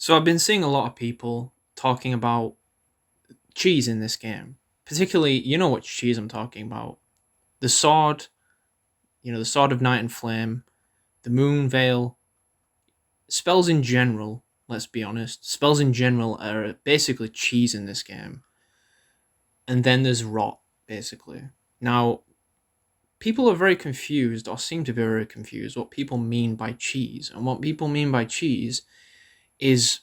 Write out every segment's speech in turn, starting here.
So I've been seeing a lot of people talking about cheese in this game. Particularly, you know what cheese I'm talking about. The sword, the sword of night and flame, the moon veil, spells in general, let's be honest. Spells in general are basically cheese in this game. And then there's rot, basically. Now, people are very confused, or seem to be very confused, what people mean by cheese. And what people mean by cheese is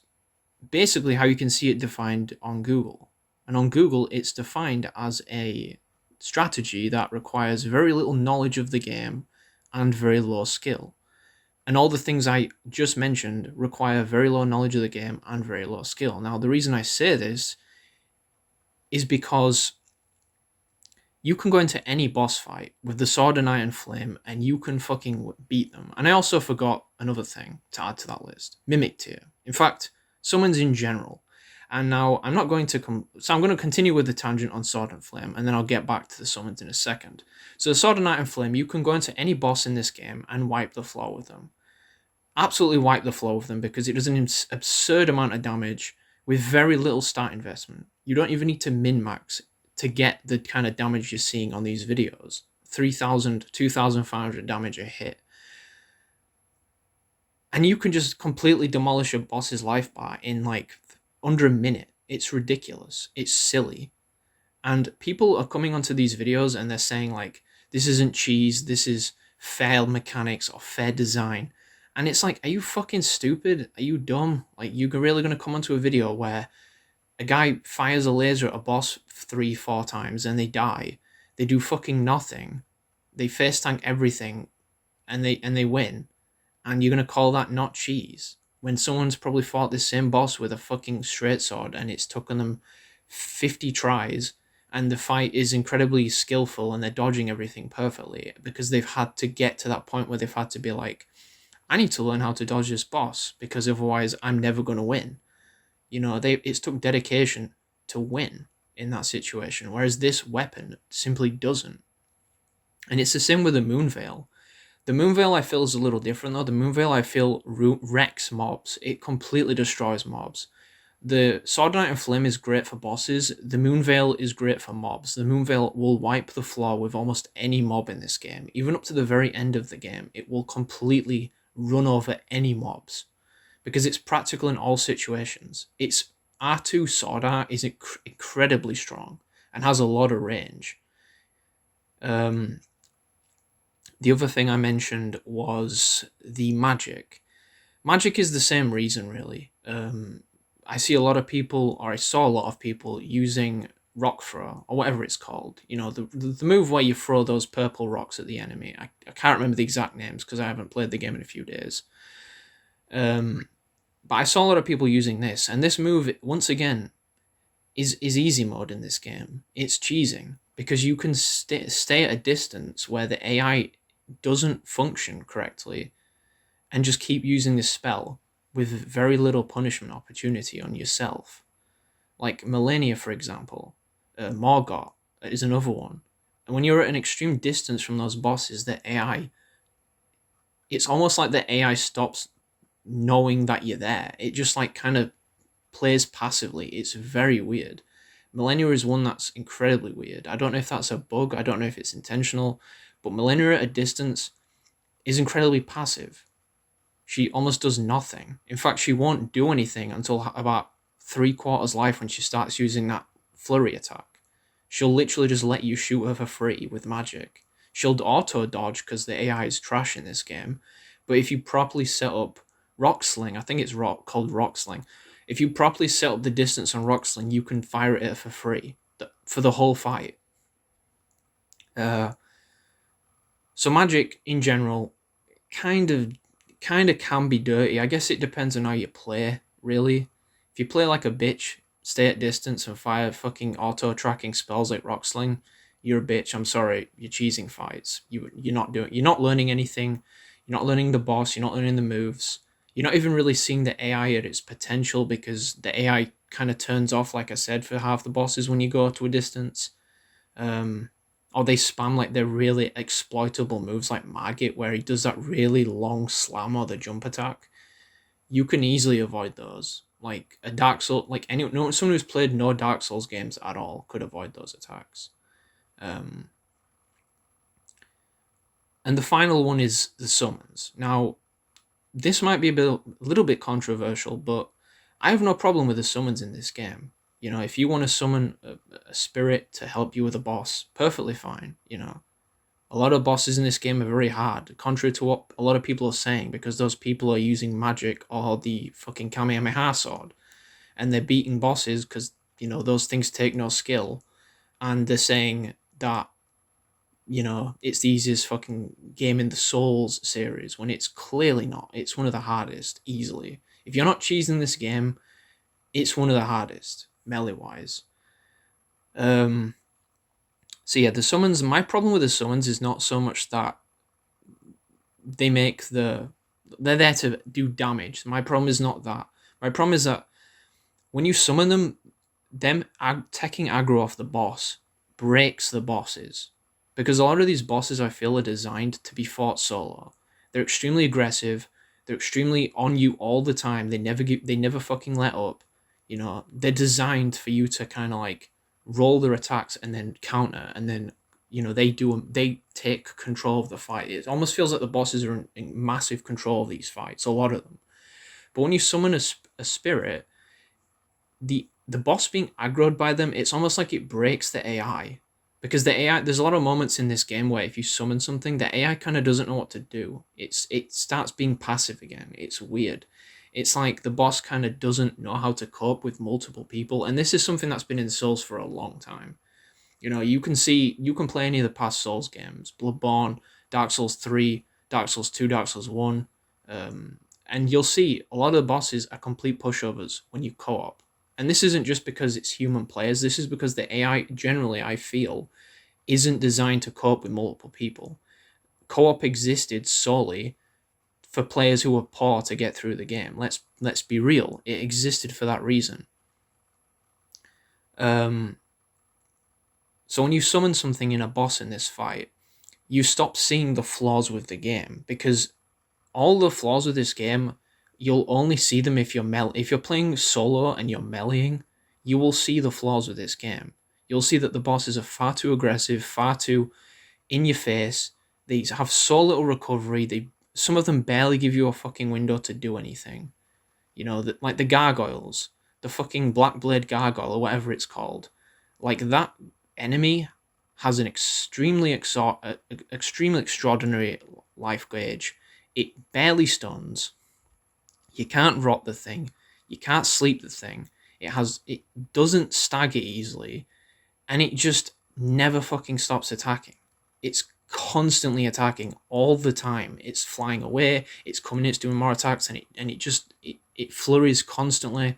basically how you can see it defined on Google. And on Google, it's defined as a strategy that requires very little knowledge of the game and very low skill. And all the things I just mentioned require very low knowledge of the game and very low skill. Now, the reason I say this is because you can go into any boss fight with the sword and iron flame and you can fucking beat them. And I also forgot another thing to add to that list. Mimic tier. In fact, summons in general. And now I'm not going to so I'm going to continue with the tangent on sword and flame, and then I'll get back to the summons in a second. So the sword and iron flame, you can go into any boss in this game and wipe the floor with them. Absolutely wipe the floor with them because it does an absurd amount of damage with very little start investment. You don't even need to min-max to get the kind of damage you're seeing on these videos. 3,000, 2,500 damage a hit. And you can just completely demolish a boss's life bar in like under a minute. It's ridiculous. It's silly. And people are coming onto these videos and they're saying like, this isn't cheese, this is fair mechanics or fair design. And it's like, are you fucking stupid? Are you dumb? Like, you're really going to come onto a video where a guy fires a laser at a boss 3-4 times and they die. They do fucking nothing. They face tank everything and they win. And you're gonna call that not cheese when someone's probably fought this same boss with a fucking straight sword and it's taken them 50 tries and the fight is incredibly skillful and they're dodging everything perfectly because they've had to get to that point where they've had to be like, I need to learn how to dodge this boss because otherwise I'm never gonna win. It's took dedication to win in that situation, whereas this weapon simply doesn't. And it's the same with the moon veil. The moon veil I feel is a little different though. The moon veil I feel wrecks mobs. It completely destroys mobs. The sword knight and flame is great for bosses. The moon veil is great for mobs. The moon veil will wipe the floor with almost any mob in this game. Even up to the very end of the game, it will completely run over any mobs, because it's practical in all situations. Its R2 sword art is incredibly strong and has a lot of range. The other thing I mentioned was the magic. Magic is the same reason, really. I see a lot of people, or I saw a lot of people using rock throw, or whatever it's called. The move where you throw those purple rocks at the enemy. I can't remember the exact names because I haven't played the game in a few days. But I saw a lot of people using this, and this move, once again, is easy mode in this game. It's cheesing, because you can stay at a distance where the AI doesn't function correctly, and just keep using this spell with very little punishment opportunity on yourself. Like Millennia, for example, Morgott is another one. And when you're at an extreme distance from those bosses, the AI, it's almost like the AI stops knowing that you're there. It just like kind of plays passively. It's very weird. Millennia is one that's incredibly weird. I don't know if that's a bug. I don't know if it's intentional, but Millennia at a distance is incredibly passive. She almost does nothing. In fact, she won't do anything until about 3/4 life when she starts using that flurry attack. She'll literally just let you shoot her for free with magic. She'll auto dodge because the AI is trash in this game. But if you properly set up Rock Sling, I think it's called Rock Sling. If you properly set up the distance on Rock Sling, you can fire it at her for free for the whole fight. So magic in general kind of can be dirty. I guess it depends on how you play, really. If you play like a bitch, stay at distance and fire fucking auto tracking spells like Rock Sling, you're a bitch. I'm sorry, you're cheesing fights. You're not learning anything. You're not learning the boss. You're not learning the moves. You're not even really seeing the AI at its potential because the AI kind of turns off, like I said, for half the bosses when you go to a distance. Or they spam like their really exploitable moves like Maggot, where he does that really long slam or the jump attack. You can easily avoid those like a Dark Soul, like someone who's played no Dark Souls games at all could avoid those attacks. Um, and the final one is the summons. Now, this might be a little bit controversial, but I have no problem with the summons in this game. You know, if you want to summon a spirit to help you with a boss, perfectly fine. You know, a lot of bosses in this game are very hard, contrary to what a lot of people are saying, because those people are using magic or the fucking Kamehameha sword, and they're beating bosses because, you know, those things take no skill, and they're saying that, you know, it's the easiest fucking game in the Souls series, when it's clearly not. It's one of the hardest, easily. If you're not cheesing this game, it's one of the hardest, melee-wise. So yeah, the summons, my problem with the summons is not so much that they make they're there to do damage. My problem is not that. My problem is that when you summon them taking aggro off the boss breaks the bosses. Because a lot of these bosses, I feel, are designed to be fought solo. They're extremely aggressive. They're extremely on you all the time. They never fucking let up. You know, they're designed for you to kind of like roll their attacks and then counter, and then, you know, they take control of the fight. It almost feels like the bosses are in massive control of these fights, a lot of them. But when you summon a spirit, the boss being aggroed by them, it's almost like it breaks the AI. Because the AI, there's a lot of moments in this game where if you summon something, the AI kind of doesn't know what to do. It starts being passive again. It's weird. It's like the boss kind of doesn't know how to cope with multiple people, and this is something that's been in Souls for a long time. You know, you can play any of the past Souls games, Bloodborne, Dark Souls 3, Dark Souls 2, Dark Souls 1, and you'll see a lot of the bosses are complete pushovers when you co-op. And this isn't just because it's human players, this is because the AI, generally, I feel, isn't designed to cope with multiple people. Co-op existed solely for players who were poor to get through the game. Let's be real. It existed for that reason. So when you summon something in a boss in this fight, you stop seeing the flaws with the game, because all the flaws with this game, you'll only see them if you're playing solo and you're meleeing. You will see the flaws with this game. You'll see that the bosses are far too aggressive, far too in your face. They have so little recovery. Some of them barely give you a fucking window to do anything. You know, like the gargoyles, the fucking Black Blade gargoyle or whatever it's called. Like, that enemy has an extremely extraordinary life gauge. It barely stuns. You can't rot the thing. You can't sleep the thing. It doesn't stagger easily, and it just never fucking stops attacking. It's constantly attacking all the time. It's flying away. It's coming. It's doing more attacks, and it flurries constantly.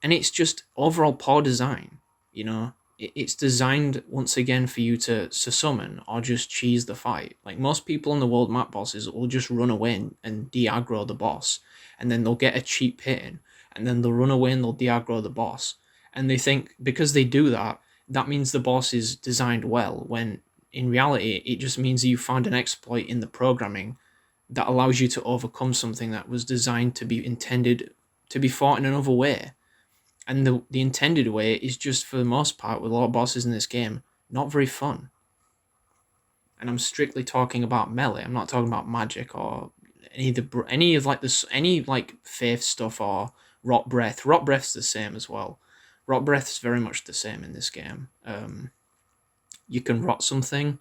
And it's just overall poor design. You know, it's designed once again for you to summon or just cheese the fight. Like, most people on the world map bosses will just run away and de-aggro the boss, and then they'll get a cheap hit in, and then they'll run away and they'll de-aggro the boss, and they think because they do that, that means the boss is designed well, when in reality it just means you found an exploit in the programming that allows you to overcome something that was designed to be intended to be fought in another way. And the intended way is just, for the most part, with a lot of bosses in this game, not very fun. And I'm strictly talking about melee. I'm not talking about magic or any of faith stuff or rot breath. Rot breath's the same as well. Rot breath's very much the same in this game. You can rot something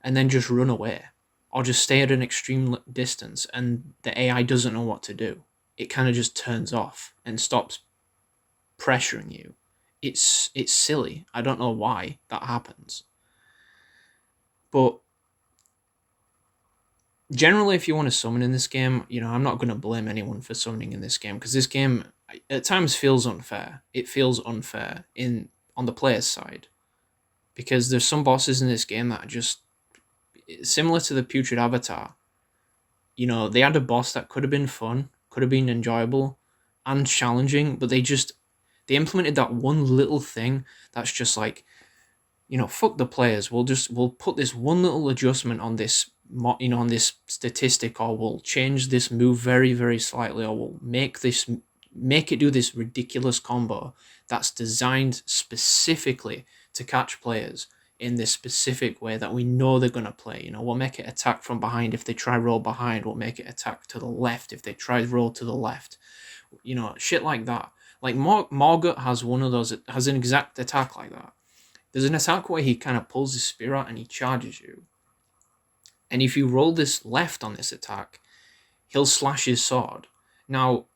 and then just run away, or just stay at an extreme distance, and the AI doesn't know what to do. It kind of just turns off and stops pressuring you. It's silly. I don't know why that happens. But generally, if you want to summon in this game, you know, I'm not going to blame anyone for summoning in this game, because this game at times feels unfair. It feels unfair on the player's side, because there's some bosses in this game that are just similar to the Putrid Avatar. You know, they had a boss that could have been fun, could have been enjoyable and challenging, but they implemented that one little thing that's just like, you know, fuck the players. We'll put this one little adjustment on this, you know, on this statistic, or we'll change this move very, very slightly, or we'll make this make it do this ridiculous combo that's designed specifically to catch players in this specific way that we know they're going to play. We'll make it attack from behind if they try roll behind. We'll make it attack to the left if they try roll to the left. Shit like that. Like Morgut has one of those. It has an exact attack like that. There's an attack where he kind of pulls his spear out and he charges you. And if you roll this left on this attack, he'll slash his sword. Now,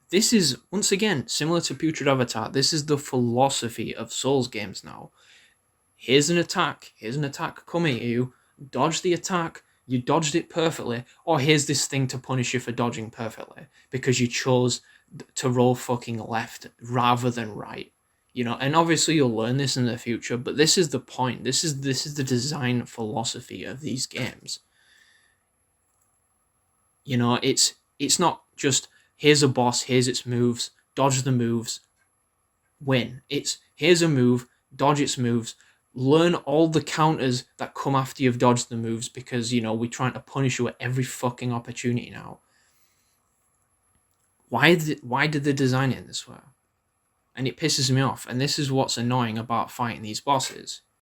this is, once again, similar to Putrid Avatar. This is the philosophy of Souls games now. Here's an attack coming at you. Dodge the attack. You dodged it perfectly. Or here's this thing to punish you for dodging perfectly because you chose to roll fucking left rather than right. And obviously you'll learn this in the future, but this is the point. This is the design philosophy of these games. It's not just here's a boss, here's its moves, dodge the moves, win. It's here's a move, dodge its moves, learn all the counters that come after you've dodged the moves because, we're trying to punish you at every fucking opportunity now. Why did they design it in this way? And it pisses me off. And this is what's annoying about fighting these bosses.